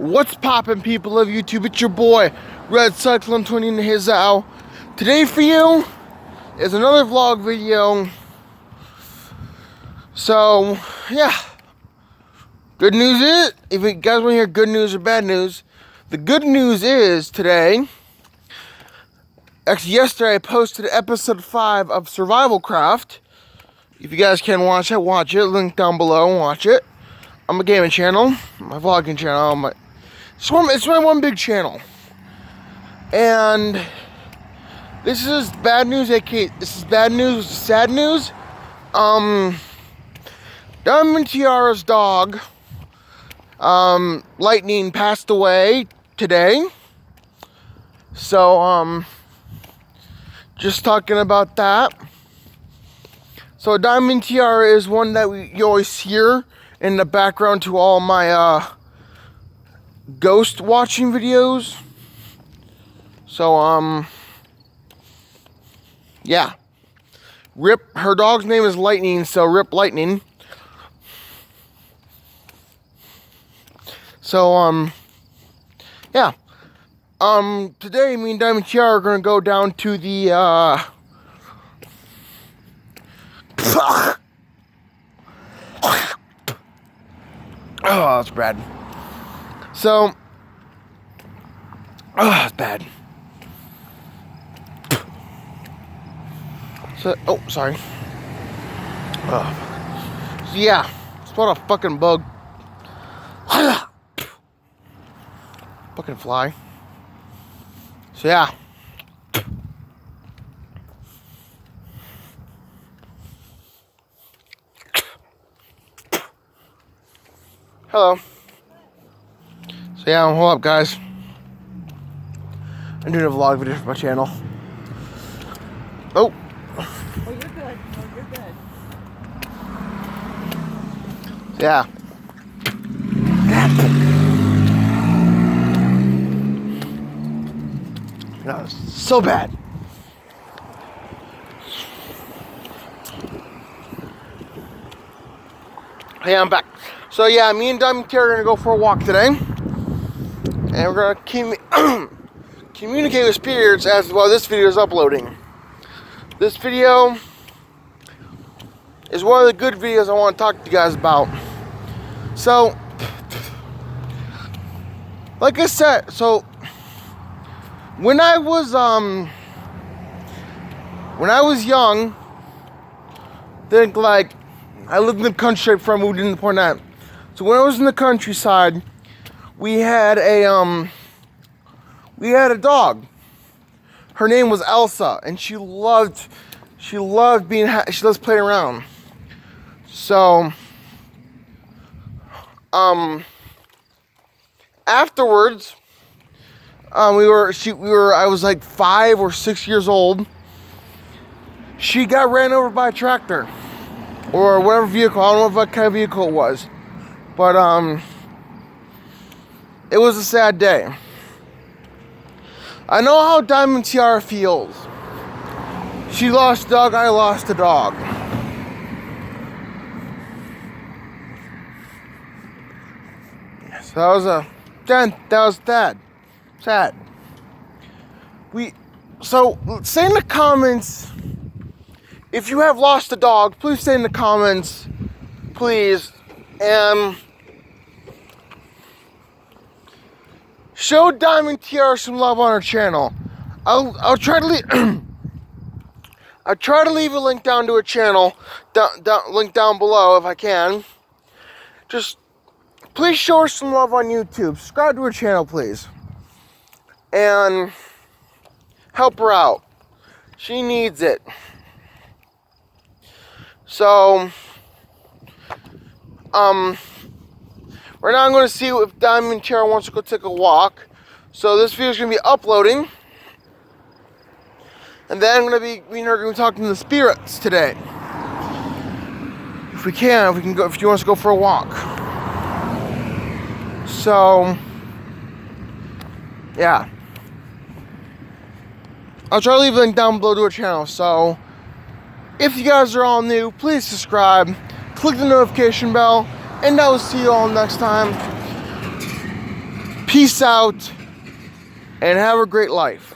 What's poppin', people of YouTube? It's your boy, Red Cyclone 20 in his owl. Today for you is another vlog video. So, yeah. Good news is, if you guys want to hear good news or bad news, the good news is today, actually yesterday I posted episode 5 of Survival Craft. If you guys can watch it, link down below, watch it. On my gaming channel, my vlogging channel, it's my one big channel. And this is bad news, this is bad news, sad news. Diamond Tiara's dog, Lightning, passed away today. So, just talking about that. So Diamond Tiara is one that you always hear in the background to all my ghost watching videos. So yeah. Rip, her dog's name is Lightning, so Rip Lightning. So yeah. Today me and Diamond Tiara are gonna go down to the oh, that's bad. So, that's bad. So, oh, sorry. So yeah, it's about a fucking bug. Fucking fly. So yeah. Hello. So yeah, hold up, guys. I'm doing a vlog video for my channel. Oh. Oh, you're good. Oh, you're good. So yeah. That was so bad. Hey, I'm back. So yeah, me and Diamond Tiara are gonna go for a walk today, and we're gonna communicate with spirits as while this video is uploading. This video is one of the good videos I want to talk to you guys about. So, like I said, so when I was young, think like I lived in the country before I moved into Portland. So when I was in the countryside, we had a dog. Her name was Elsa, and she loves playing around. So, afterwards, I was like 5 or 6 years old. She got ran over by a tractor or whatever vehicle. I don't know what kind of vehicle it was. But, it was a sad day. I know how Diamond Tiara feels. She lost a dog, I lost a dog. So that was sad. So say in the comments, if you have lost a dog, please say in the comments, please, and show Diamond Tiara some love on her channel. I'll try to leave. I'll try to leave a link down to her channel, link down below if I can. Just please show her some love on YouTube. Subscribe to her channel, please, and help her out. She needs it. So, right now I'm going to see if Diamond Tiara wants to go take a walk. So this video is going to be uploading. And then I'm going to be, me and her are going to be talking to the spirits today. If we can go, if she wants to go for a walk. So, yeah. I'll try to leave a link down below to her channel. So, if you guys are all new, please subscribe, click the notification bell, and I will see you all next time. Peace out and have a great life.